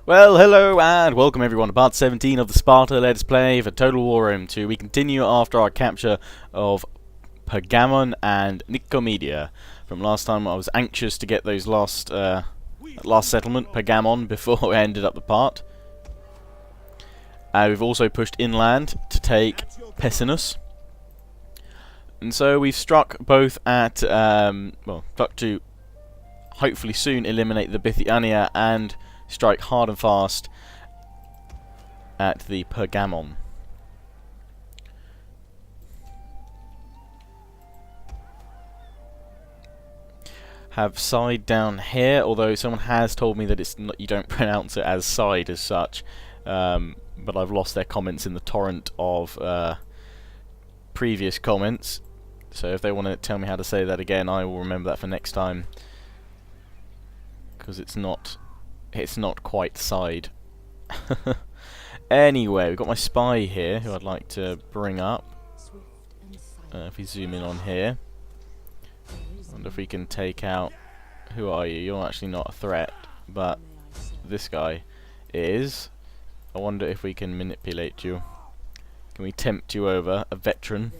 Well, hello and welcome everyone to part 17 of the Sparta Let's Play for Total War Rome 2. We continue after our capture of Pergamon and Nicomedia. From last time I was anxious to get those last settlement, Pergamon, before I ended up the part. We've also pushed inland to take Pessinus. And so we've struck both at, struck to hopefully soon eliminate the Bithynia and strike hard and fast at the Pergamon. Have side down here, although someone has told me that it's not, you don't pronounce it as side as such, but I've lost their comments in the torrent of previous comments, so if they want to tell me how to say that again, I will remember that for next time, because it's not quite side. Anyway, we've got my spy here, who I'd like to bring up. If we zoom in on here, I wonder if we can take out... Who are you? You're actually not a threat, but this guy is. I wonder if we can manipulate you. Can we tempt you over, a veteran?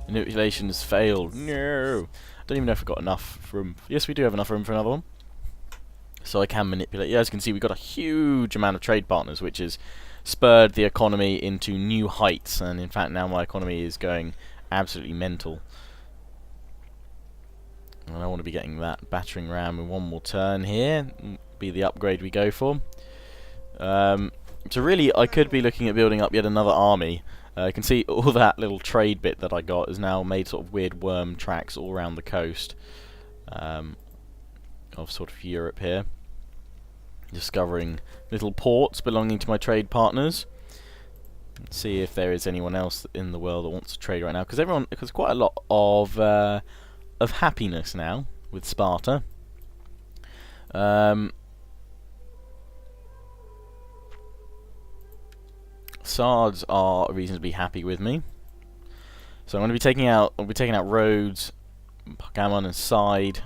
Manipulation has failed. No! I don't even know if we've got enough room. Yes, we do have enough room for another one. So I can manipulate. Yeah, as you can see, we've got a huge amount of trade partners, which has spurred the economy into new heights. And in fact, now my economy is going absolutely mental. And I want to be getting that battering ram in one more turn here. Be the upgrade we go for. So really, I could be looking at building up yet another army. You can see all that little trade bit that I got has now made sort of weird worm tracks all around the coast of sort of Europe here. Discovering little ports belonging to my trade partners. Let's see if there is anyone else in the world that wants to trade right now, because quite a lot of happiness now with Sparta. Sards are a reason to be happy with me. So I'm going to be taking out. I'll be taking out Rhodes, Pergamon, and Side.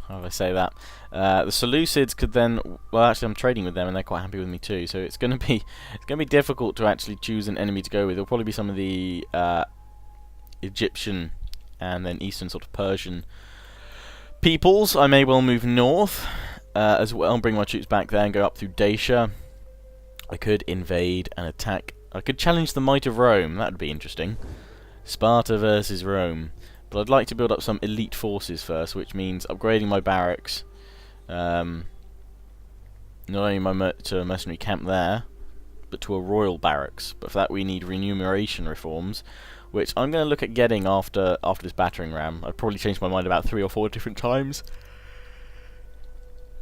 How do I say that? The Seleucids could then. Well, actually, I'm trading with them, and they're quite happy with me too. So it's going to be difficult to actually choose an enemy to go with. It'll probably be some of the Egyptian and then Eastern sort of Persian peoples. I may well move north as well, and bring my troops back there and go up through Dacia. I could invade and attack. I could challenge the might of Rome. That would be interesting. Sparta versus Rome. But I'd like to build up some elite forces first, which means upgrading my barracks. Not only to a mercenary camp there, but to a royal barracks. But for that we need remuneration reforms, which I'm going to look at getting after this battering ram. I've probably changed my mind about 3 or 4 different times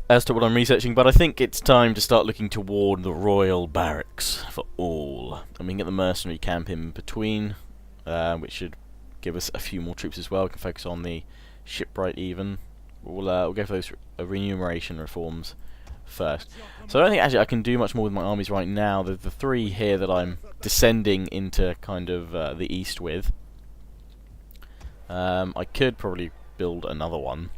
as to what I'm researching, but I think it's time to start looking toward the royal barracks for all. And we can get the mercenary camp in between, which should give us a few more troops as well. We can focus on the shipwright even. We'll go for those remuneration reforms first. So I don't think actually I can do much more with my armies right now. The 3 here that I'm descending into kind of the east with. I could probably build another one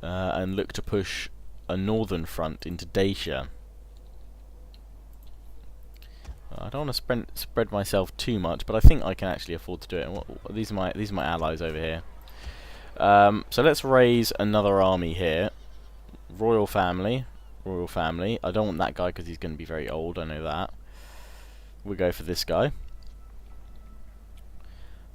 and look to push a northern front into Dacia. I don't want to spread myself too much, but I think I can actually afford to do it. These are my allies over here. So let's raise another army here. Royal family. I don't want that guy because he's going to be very old. I know that. We'll go for this guy.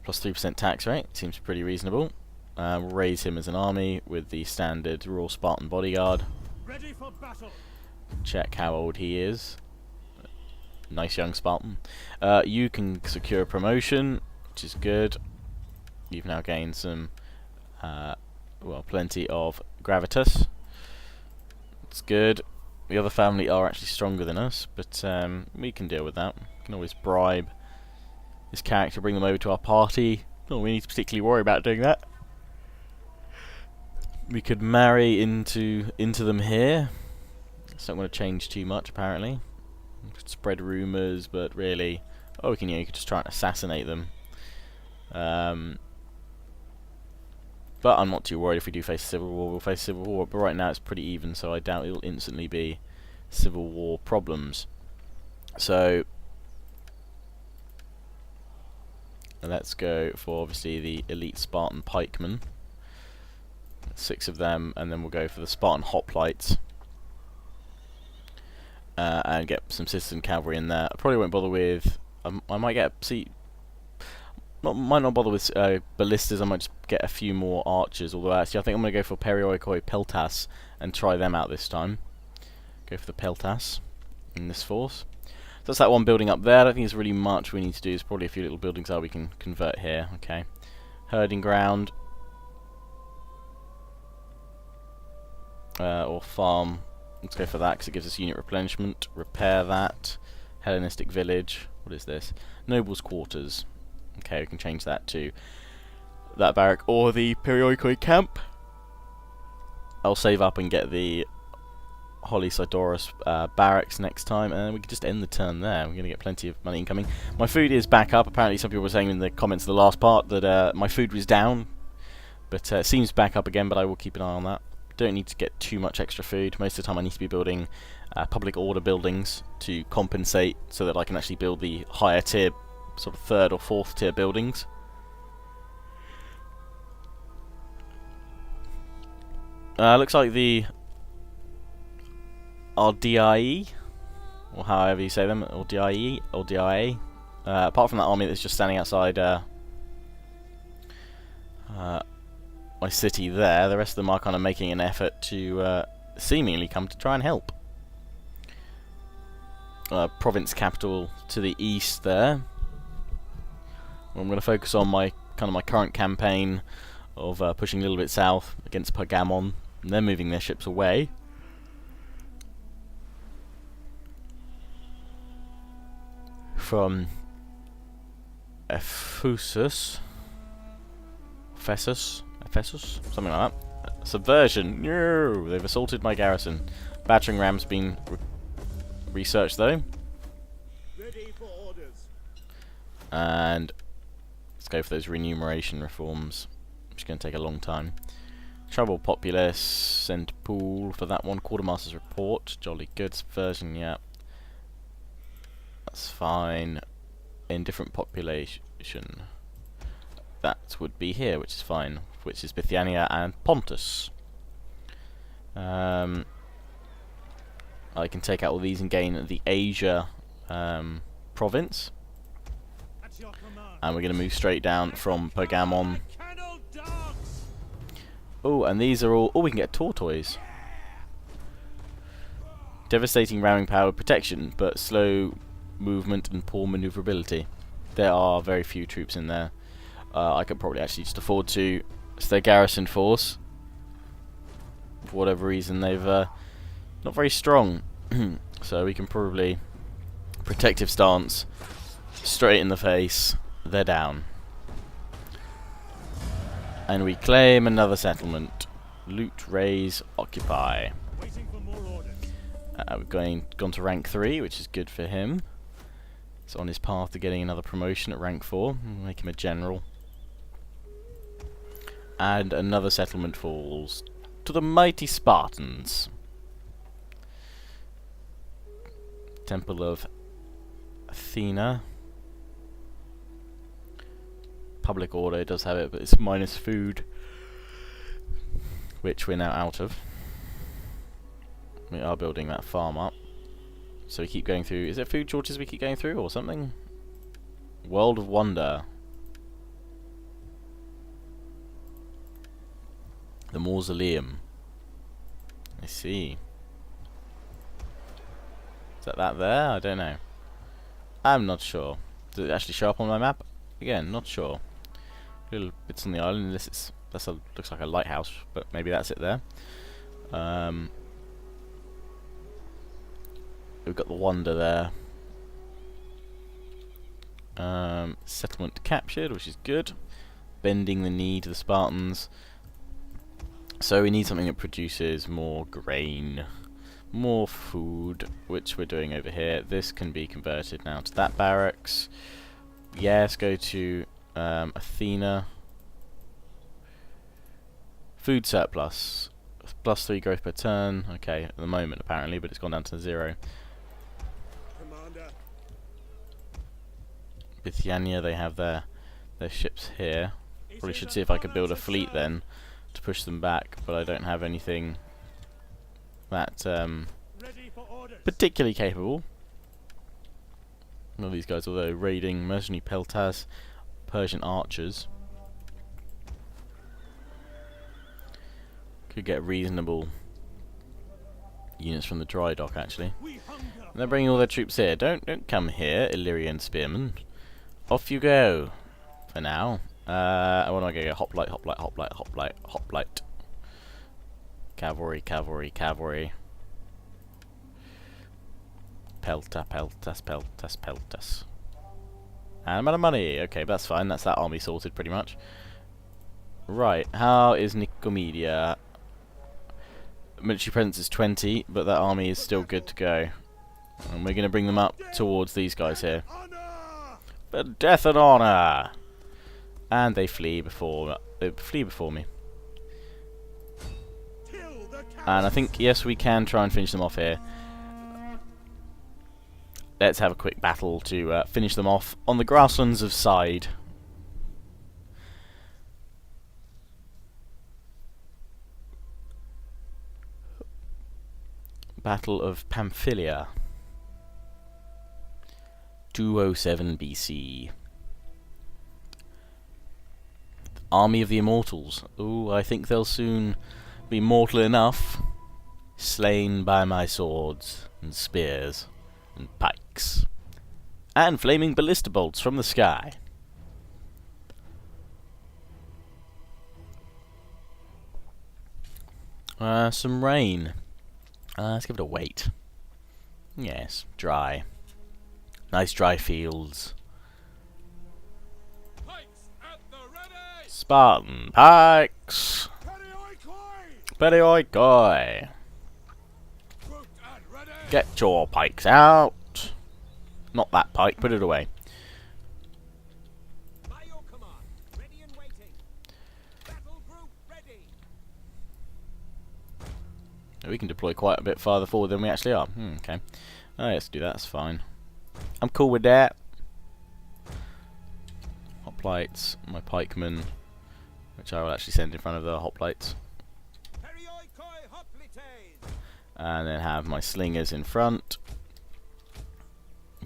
Plus 3% tax rate seems pretty reasonable. We'll raise him as an army with the standard Royal Spartan bodyguard. Ready for battle. Check how old he is. Nice young Spartan. You can secure a promotion, which is good. You've now gained some, plenty of gravitas. It's good. The other family are actually stronger than us, but we can deal with that. We can always bribe this character, bring them over to our party. Not we need to particularly worry about doing that. We could marry into them here. It's not going to change too much, apparently. We could spread rumours, but really, you could just try and assassinate them. But I'm not too worried if we do face a civil war. We'll face a civil war, but right now it's pretty even, so I doubt it'll instantly be civil war problems. So let's go for obviously the elite Spartan pikemen. 6 of them, and then we'll go for the Spartan hoplites. And get some citizen cavalry in there. I probably won't bother with... I might get... might not bother with ballistas. I might just get a few more archers. Although actually I think I'm going to go for Perioikoi Peltas and try them out this time. Go for the Peltas in this force. So that's that one building up there. I don't think there's really much we need to do. There's probably a few little buildings that we can convert here. Okay. Herding ground. Or farm. Let's go for that because it gives us unit replenishment. Repair that. Hellenistic village. What is this? Nobles' quarters. Okay, we can change that to that barrack or the Perioikoi camp. I'll save up and get the Holysidorus barracks next time, and we can just end the turn there. We're going to get plenty of money incoming. My food is back up. Apparently some people were saying in the comments of the last part that my food was down, but it seems back up again, but I will keep an eye on that. Don't need to get too much extra food. Most of the time I need to be building public order buildings to compensate so that I can actually build the higher tier, sort of 3rd or 4th tier buildings. Looks like the RDIE, or however you say them, or DIE, or DIA. Apart from that army that's just standing outside my city there, the rest of them are kind of making an effort to seemingly come to try and help. Province capital to the east there. I'm going to focus on my current campaign of pushing a little bit south against Pergamon. And they're moving their ships away. From Ephesus, something like that. Subversion. No, they've assaulted my garrison. Battering ram's been researched though. Ready for orders. And let's go for those remuneration reforms, which is going to take a long time. Trouble populace, send pool for that one. Quartermaster's report, jolly good. Subversion, yeah. That's fine. Indifferent population. That would be here, which is fine. Which is Bithynia and Pontus. I can take out all these and gain the Asia province. And we're going to move straight down from Pergamon. Oh, and these are all... Oh, we can get tortoise. Devastating ramming power protection, but slow movement and poor maneuverability. There are very few troops in there. I could probably actually just afford to... It's their garrison force. For whatever reason, they've... not very strong. So we can probably... Protective stance. Straight in the face. They're down. And we claim another settlement. Loot, raise, occupy. We've gone to rank 3, which is good for him. He's on his path to getting another promotion at rank 4. We'll make him a general. And another settlement falls to the mighty Spartans. Temple of Athena. Public order does have it, but it's minus food, which we're now out of. We are building that farm up, so we keep going through. Is it food shortages we keep going through, or something? World of Wonder. The mausoleum. I see. Is that there? I don't know. I'm not sure. Does it actually show up on my map? Again, not sure. Little bits on the island. This looks like a lighthouse, but maybe that's it there. We've got the Wonder there. Settlement captured, which is good. Bending the knee to the Spartans. So we need something that produces more grain, more food, which we're doing over here. This can be converted now to that barracks. Yes, go to Athena. Food surplus. +3 growth per turn. Okay, at the moment apparently, but it's gone down to 0. Commander. Bithynia, they have their ships here. Probably should see if I could build a fleet then to push them back, but I don't have anything that Ready for orders. particularly capable. All these guys, although raiding mercenary peltas, Persian archers, could get reasonable units from the dry dock actually. We hunger. And they're bringing all their troops here. Don't come here, Illyrian spearmen. Off you go. For now. What do I go? Hoplite, hoplite, hoplite, hoplite, hoplite. Cavalry, cavalry, cavalry. Pelta, peltas, peltas, peltas. And I'm out of money. Okay, but that's fine. That's that army sorted pretty much. Right, how is Nicomedia? Military presence is 20, but that army is still good to go. And we're going to bring them up towards these guys here. Honor. But death and honor! And they flee before me. Kill the And I think, yes, we can try and finish them off here. Let's have a quick battle to finish them off on the grasslands of Side. Battle of Pamphylia. 207 BC. Army of the Immortals. Ooh, I think they'll soon be mortal enough. Slain by my swords and spears and pikes. And flaming ballista bolts from the sky. Some rain. Let's give it a wait. Yes, dry. Nice dry fields. Pikes at the ready. Spartan pikes. Perioikoi. Perioikoi. Grouped and ready. Get your pikes out. Not that pike, put it away. By your command. Ready and waiting. Battle group ready. We can deploy quite a bit farther forward than we actually are. Okay. Oh, let's do that, that's fine. I'm cool with that. Hoplites, my pikemen, which I will actually send in front of the hoplites. Perioikoi hoplites. And then have my slingers in front.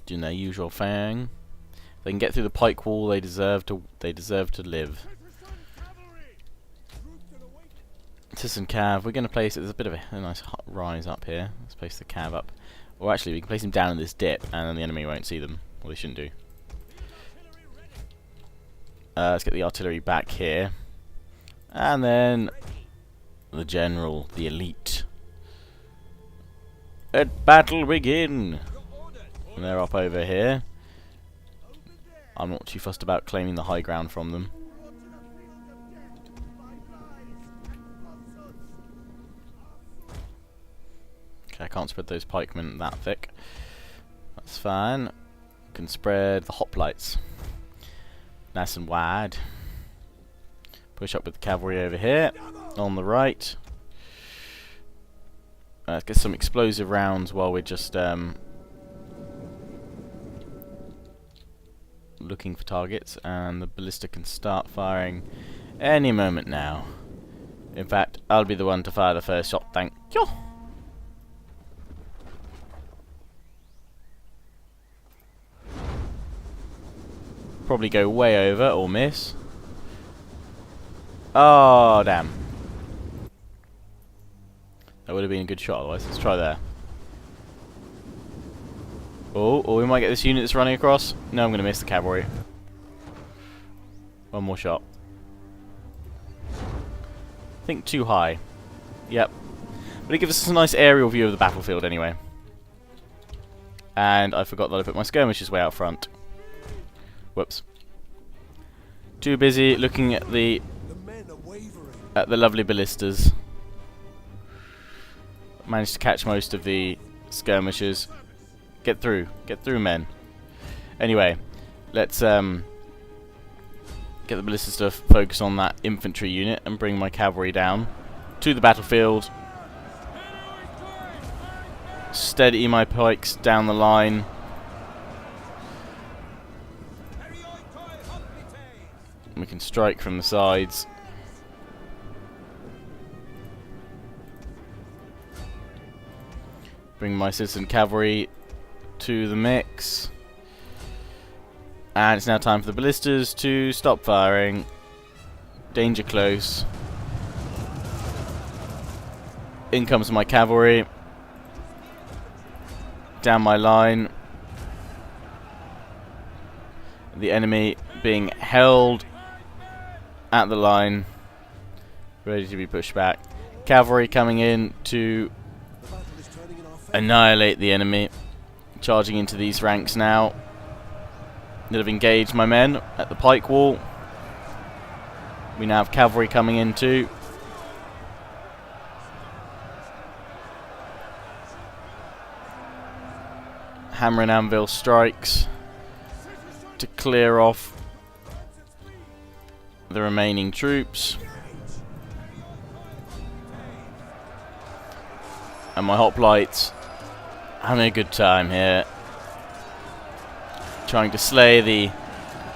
Doing their usual thing. If they can get through the pike wall, they deserve to live. Citizen Cav, we're going to place it. There's a bit of a nice rise up here. Let's place the Cav up. Or actually, we can place them down in this dip, and then the enemy won't see them. Well, they shouldn't do. Let's get the artillery back here. And then the general, the elite. Let battle begin! And they're up over here. I'm not too fussed about claiming the high ground from them. Okay, I can't spread those pikemen that thick. That's fine. Can spread the hoplites nice and wide. Push up with the cavalry over here on the right. Let's get some explosive rounds while we're just looking for targets, and the ballista can start firing any moment now. In fact, I'll be the one to fire the first shot, thank you. Probably go way over or miss. Oh, damn. That would have been a good shot otherwise. Let's try there. Oh, or we might get this unit that's running across. No, I'm going to miss the cavalry. One more shot. I think too high. Yep. But it gives us a nice aerial view of the battlefield anyway. And I forgot that I put my skirmishers way out front. Whoops. Too busy looking at the lovely ballistas. Managed to catch most of the skirmishers. Get through, men. Anyway, let's get the ballistas to focus on that infantry unit and bring my cavalry down to the battlefield. Steady my pikes down the line. We can strike from the sides. Bring my citizen cavalry to the mix. And it's now time for the ballistas to stop firing. Danger close. In comes my cavalry. Down my line. The enemy being held at the line, ready to be pushed back. Cavalry coming in to annihilate the enemy. Charging into these ranks now. That have engaged my men at the pike wall. We now have cavalry coming in too. Hammer and anvil strikes to clear off the remaining troops. And my hoplites having a good time here, trying to slay the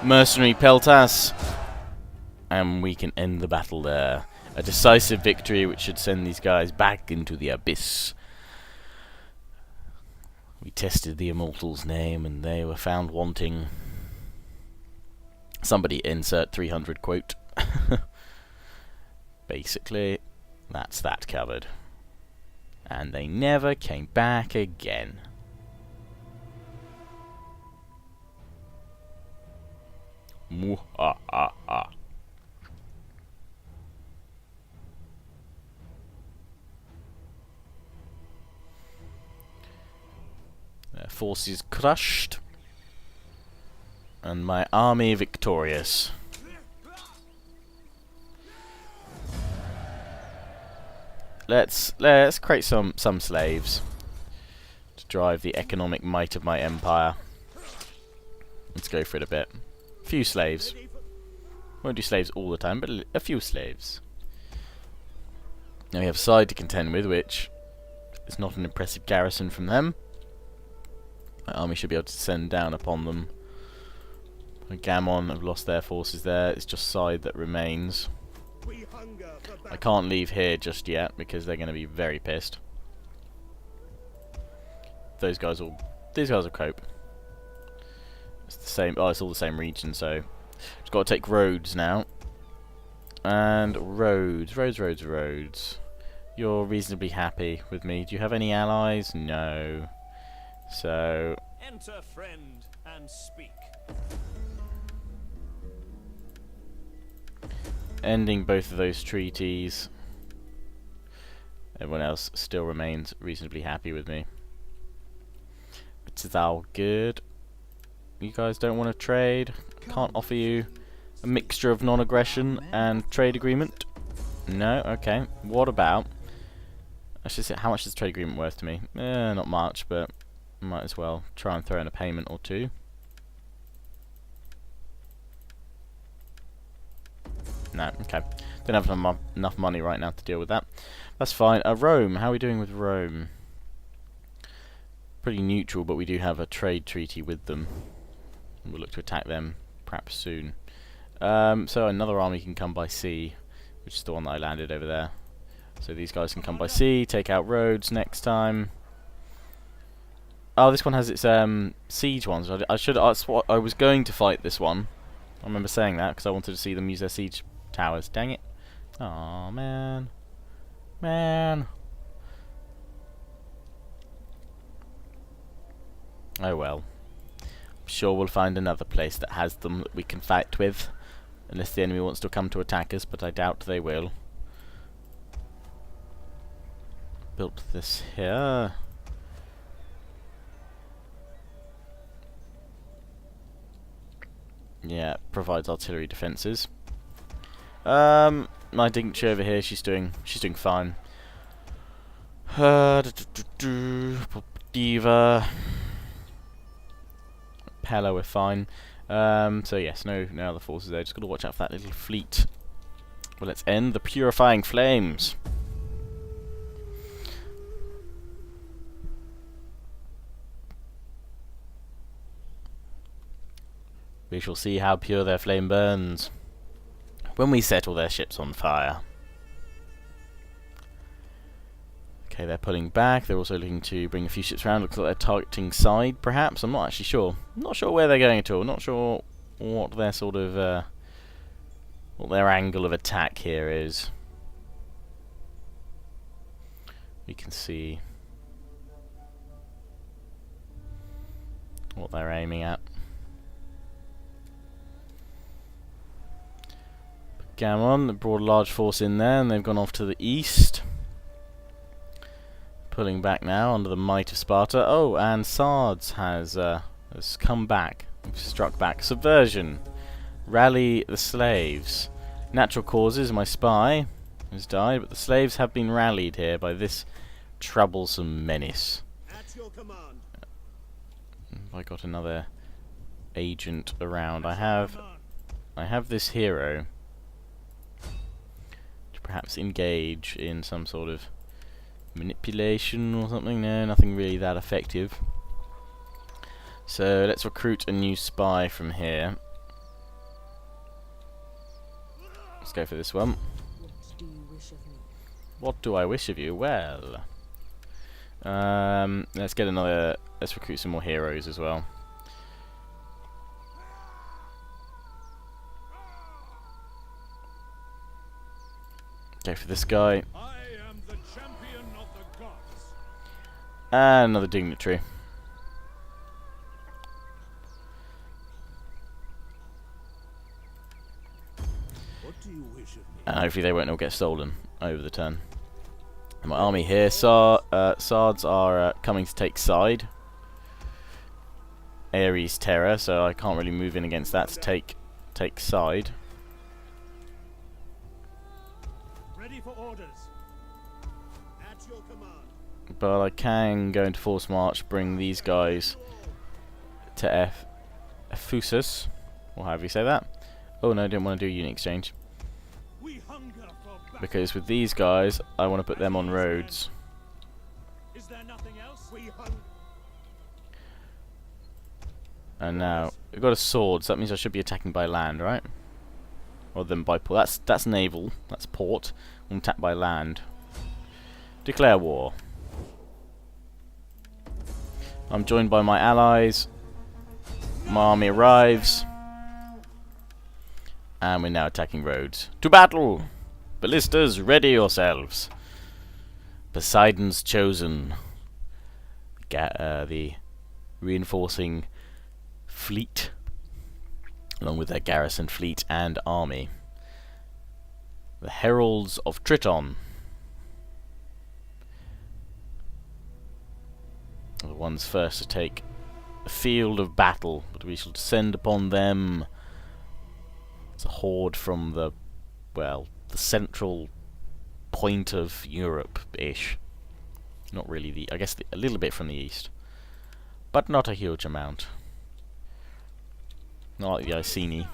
mercenary peltas, and we can end the battle there. A decisive victory which should send these guys back into the abyss. We tested the Immortals' name and they were found wanting. Somebody insert 300 quote. Basically, that's that covered. And they never came back again. Mwahaha. Their forces crushed, and my army victorious. Let's create some slaves to drive the economic might of my empire. Let's go for it a bit. A few slaves. Won't do slaves all the time, but a few slaves. Now we have Side to contend with, which is not an impressive garrison from them. My army should be able to send down upon them. Gammon have lost their forces there. It's just Side that remains. I can't leave here just yet because they're going to be very pissed. These guys will cope. It's the same. Oh, it's all the same region, so just got to take Rhodes now. And Rhodes. You're reasonably happy with me. Do you have any allies? No. So enter, friend, and speak. ending both of those treaties. Everyone else still remains reasonably happy with me. But it's all good. You guys don't want to trade? Can't offer you a mixture of non-aggression and trade agreement? No? Okay. What about... I should say, how much is the trade agreement worth to me? Not much, but might as well try and throw in a payment or two. No, okay. Don't have enough money right now to deal with that. That's fine. Rome, how are we doing with Rome? Pretty neutral, but we do have a trade treaty with them. We'll look to attack them perhaps soon. So another army can come by sea, which is the one that I landed over there. So these guys can come by sea, take out Rhodes next time. Oh, this one has its siege ones. I was going to fight this one. I remember saying that because I wanted to see them use their siege towers. Dang it! Aw, man, man. Oh well. I'm sure we'll find another place that has them that we can fight with, unless the enemy wants to come to attack us, but I doubt they will. Built this here. Yeah, provides artillery defences. My Dinklage over here, she's doing fine. Diva, Pella, we're fine. So yes, no other forces there. Just got to watch out for that little fleet. Well, let's end the purifying flames. We shall see how pure their flame burns when we set all their ships on fire. Okay, they're pulling back. They're also looking to bring a few ships around. Looks like they're targeting side, perhaps. I'm not actually sure. I'm not sure where they're going at all. Not sure what their sort of what their angle of attack here is. We can see what they're aiming at. Gamon, they brought a large force in there, and they've gone off to the east. Pulling back now under the might of Sparta. Oh, and Sardes has come back. Struck back. Subversion. Rally the slaves. Natural causes. My spy has died, but the slaves have been rallied here by this troublesome menace. At your command. Have I got another agent around? I have this hero to perhaps engage in some sort of manipulation or something. No, nothing really that effective. So let's recruit a new spy from here. Let's go for this one. What do you wish of me? What do I wish of you? Well, let's get another. Let's recruit some more heroes as well. Go for this guy. I am the champion of the gods. And another dignitary. What do you wish of me? And hopefully they won't all get stolen over the turn. And my army here, Sards are coming to take side. Ares Terror, so I can't really move in against that to take side. Ready for orders. At your command. But I can go into force march, bring these guys to Ephesus, or however you say that. Oh no, I didn't want to do a unit exchange. We hunger for battle. Because with these guys, I want to put them on Rhodes. Is there nothing else? We hunger. And now, we've got a sword, so that means I should be attacking by land, right? Rather than by port. That's naval, that's port. I'm attacked by land. Declare war. I'm joined by my allies. My army arrives. And we're now attacking Rhodes. To battle! Ballistas, ready yourselves. Poseidon's chosen. The reinforcing fleet, along with their garrison fleet and army. The Heralds of Triton. Are the ones first to take the field of battle, but we shall descend upon them as a horde from the, well, the central point of Europe-ish. Not really I guess a little bit from the east, but not a huge amount. Not like the Iceni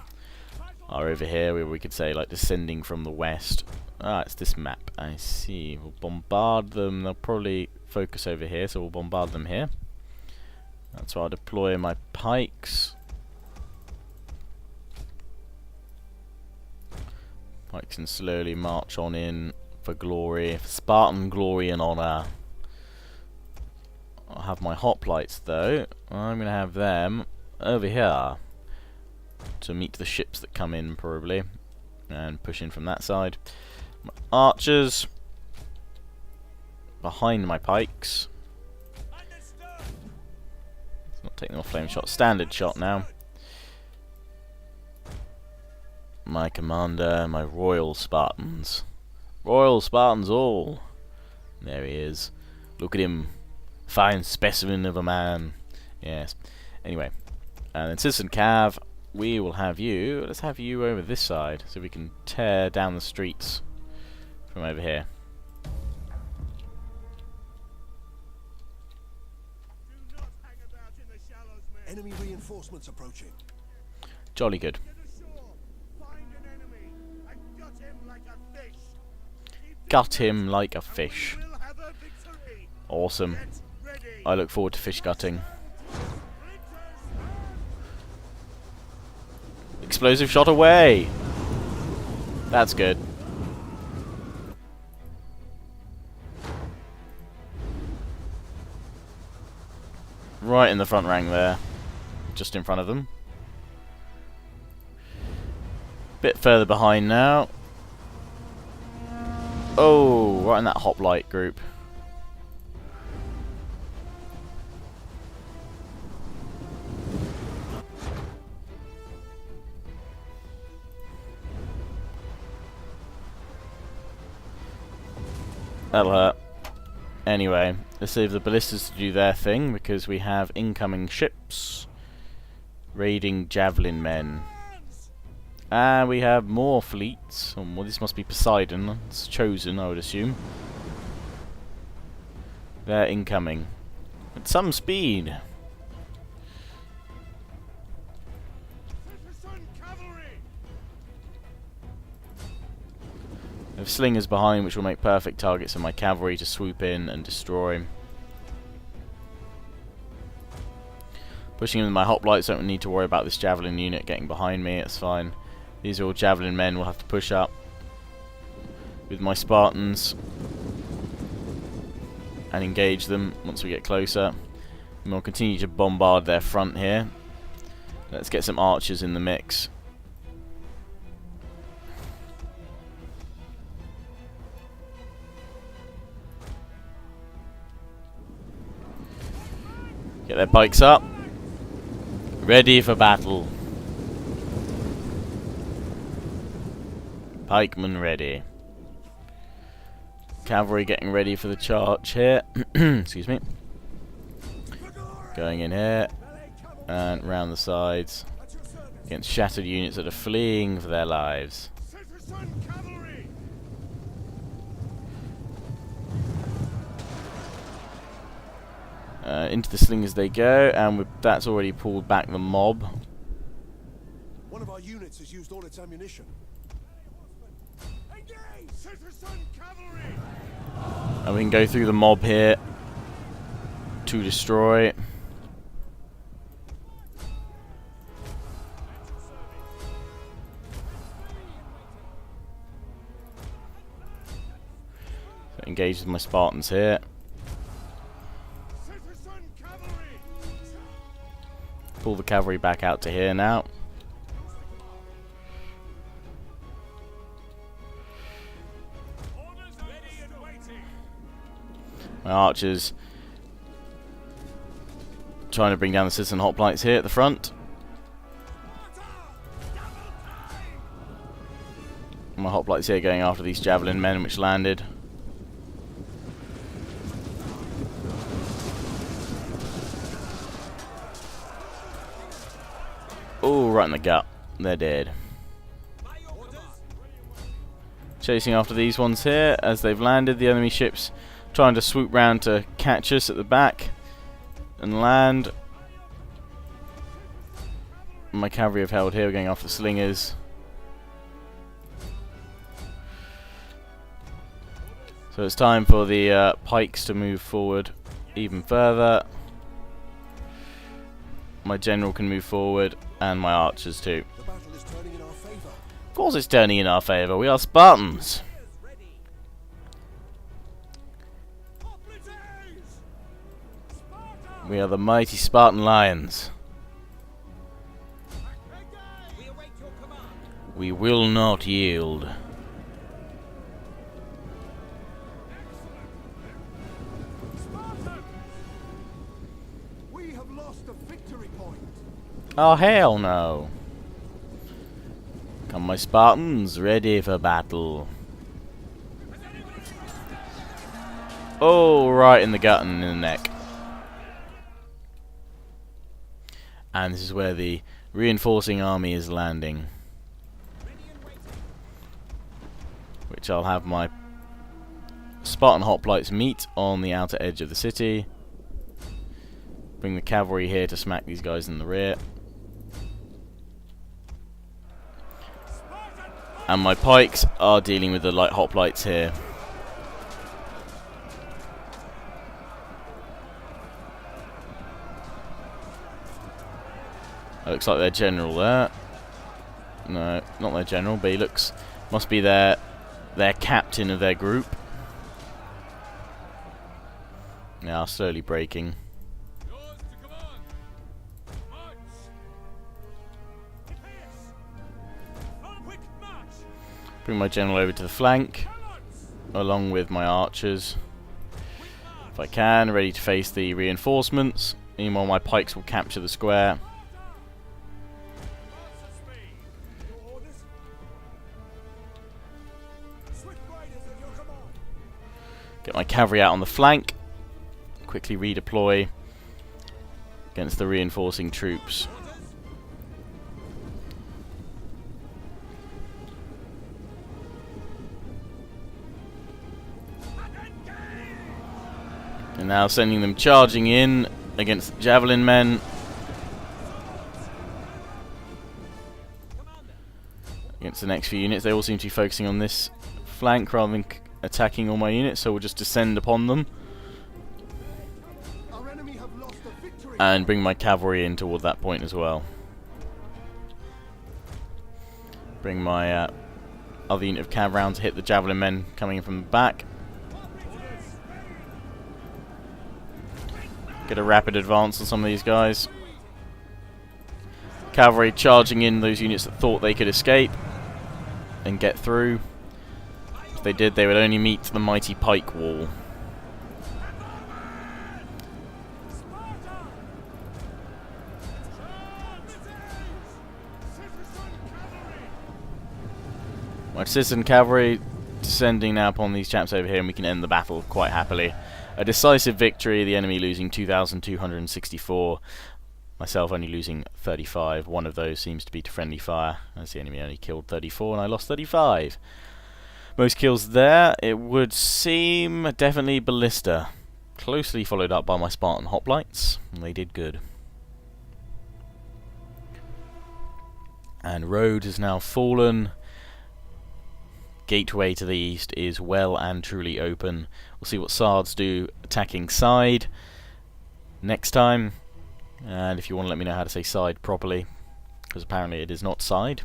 are over here, where we could say like descending from the west. Ah, it's this map. I see. We'll bombard them. They'll probably focus over here, so we'll bombard them here. That's why I'll deploy my pikes. Pikes can slowly march on in for glory, for Spartan glory and honor. I'll have my hoplites though. I'm going to have them over here to meet the ships that come in probably, and push in from that side. My archers behind my pikes. Let's not take them off flame shot. Standard shot now. My commander, my royal Spartans. Royal Spartans all. There he is. Look at him. Fine specimen of a man. Yes. Anyway. And then Citizen Cav, we will have you. Let's have you over this side so we can tear down the streets from over here. Do not hang about in the shallows, men. Enemy reinforcements approaching. Jolly good. Get ashore. Find an enemy and gut him like a fish. Keep Gut him like a fish. we will have a victory. Awesome. Get ready. I look forward to fish gutting. Explosive shot away! That's good. Right in the front rank there. Just in front of them. Bit further behind now. Oh, right in that hoplite group. That'll hurt. Anyway, let's leave the ballistas to do their thing, because we have incoming ships raiding javelin men. And we have more fleets. Oh, well, this must be Poseidon. It's chosen, I would assume. They're incoming. At some speed. I have slingers behind, which will make perfect targets for my cavalry to swoop in and destroy. Pushing in with my hoplites, don't need to worry about this javelin unit getting behind me, it's fine. These are all javelin men, we'll have to push up with my Spartans and engage them once we get closer. And we'll continue to bombard their front here. Let's get some archers in the mix. Get their pikes up. Ready for battle. Pikemen ready. Cavalry getting ready for the charge here. Excuse me. Going in here. And round the sides. Against shattered units that are fleeing for their lives. Into the slingers they go, and that's already pulled back the mob. One of our units has used all its ammunition. And we can go through the mob here to destroy. So engage with my Spartans here. Pull the cavalry back out to here now. My archers trying to bring down the citizen hoplites here at the front. My hoplites here going after these javelin men which landed. Oh, right in the gut. They're dead. Chasing after these ones here as they've landed. The enemy ships trying to swoop round to catch us at the back and land. My cavalry have held here. We're going after the slingers. So it's time for the pikes to move forward even further. My general can move forward, and my archers too. The battle is turning in our favor. Of course it's turning in our favour, we are Spartans! We are the mighty Spartan lions. We will not yield. We have lost a victory point. Oh hell no. Come my Spartans, ready for battle. Oh, right in the gut and in the neck. And this is where the reinforcing army is landing. Which I'll have my Spartan hoplites meet on the outer edge of the city. Bring the cavalry here to smack these guys in the rear. And my pikes are dealing with the light hoplites here. It looks like their general there. No, not their general, but he must be their captain of their group. Now slowly breaking. Bring my general over to the flank, along with my archers. If I can, ready to face the reinforcements. Meanwhile, my pikes will capture the square. Get my cavalry out on the flank. Quickly redeploy against the reinforcing troops. And now sending them charging in against the javelin men. Against the next few units. They all seem to be focusing on this flank rather than attacking all my units, so we'll just descend upon them. And bring my cavalry in toward that point as well. Bring my other unit of cav round to hit the javelin men coming in from the back. Get a rapid advance on some of these guys. Cavalry charging in those units that thought they could escape and get through. If they did, they would only meet the mighty pike wall. My citizen cavalry descending now upon these chaps over here, and we can end the battle quite happily. A decisive victory, the enemy losing 2,264, myself only losing 35. One of those seems to be to friendly fire, as the enemy only killed 34 and I lost 35. Most kills there, it would seem definitely ballista. Closely followed up by my Spartan hoplites, and they did good. And Rhodes has now fallen. Gateway to the east is well and truly open. We'll see what Sards do attacking side next time. And if you want to let me know how to say side properly, because apparently it is not side.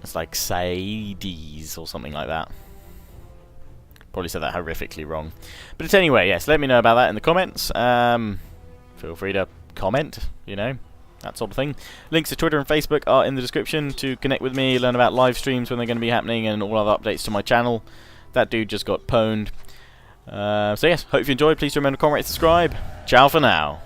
It's like Saides or something like that. Probably said that horrifically wrong. But anyway, yes, let me know about that in the comments. Feel free to comment, you know, that sort of thing. Links to Twitter and Facebook are in the description to connect with me, learn about live streams when they're going to be happening, and all other updates to my channel. That dude just got pwned. So yes, hope you enjoyed. Please remember to comment, rate, subscribe. Ciao for now.